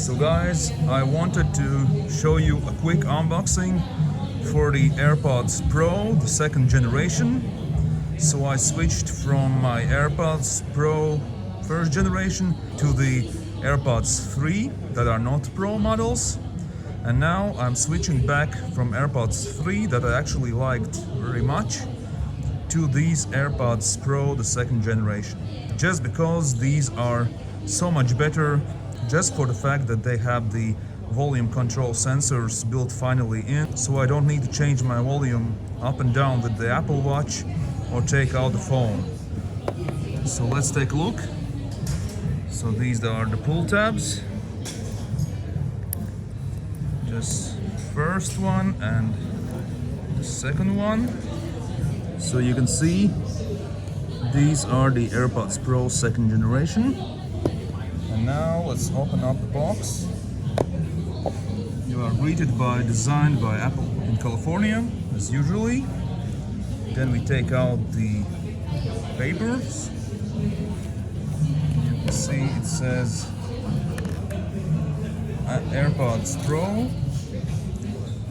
So guys, I wanted to show you a quick unboxing for the AirPods Pro, the second generation. So I switched from my AirPods Pro first generation to the AirPods 3 that are not Pro models. And now I'm switching back from AirPods 3 that I actually liked very much to these AirPods Pro, the second generation. Just because these are so much better, just for the fact that they have the volume control sensors built finally in, so I don't need to change my volume up and down with the Apple Watch or take out the phone. So let's take a look. So these are the pull tabs. Just first one and the second one. So you can see these are the AirPods Pro second generation. And now let's open up the box. You are greeted by Designed by Apple in California, as usually. Then we take out the papers. You can see it says AirPods Pro.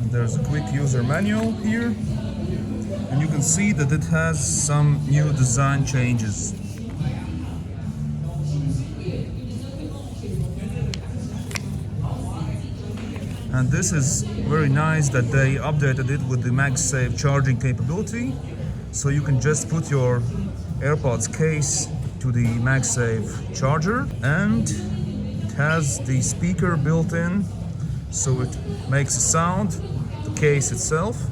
And there's a quick user manual here. And you can see that it has some new design changes. And this is very nice that they updated it with the MagSafe charging capability. So you can just put your AirPods case to the MagSafe charger, and it has the speaker built in, so it makes a sound, the case itself.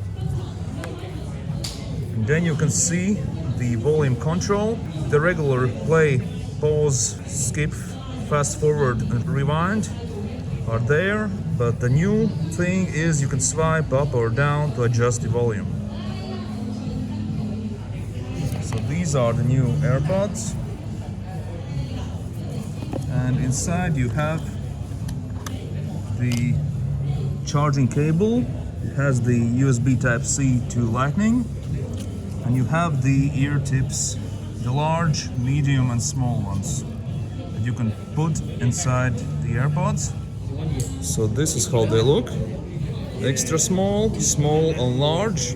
And then you can see the volume control, the regular play, pause, skip, fast forward and rewind are there, but the new thing is you can swipe up or down to adjust the volume. So these are the new AirPods, and inside you have the charging cable. It has the USB Type-C to Lightning, and you have the ear tips, the large, medium and small ones that you can put inside the AirPods. So this is how they look: extra small, small and large.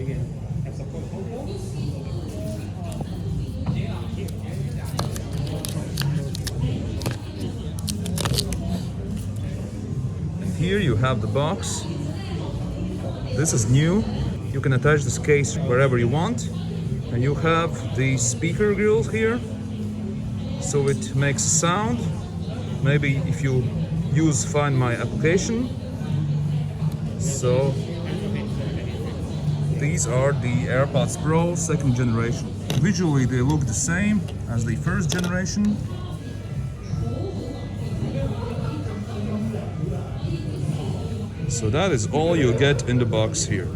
And here you have the box. This is new. You can attach this case wherever you want. And you have the speaker grills here, so it makes a sound. Maybe if you use Find My application. So these are the AirPods Pro second generation. Visually they look the same as the first generation. So that is all you get in the box here.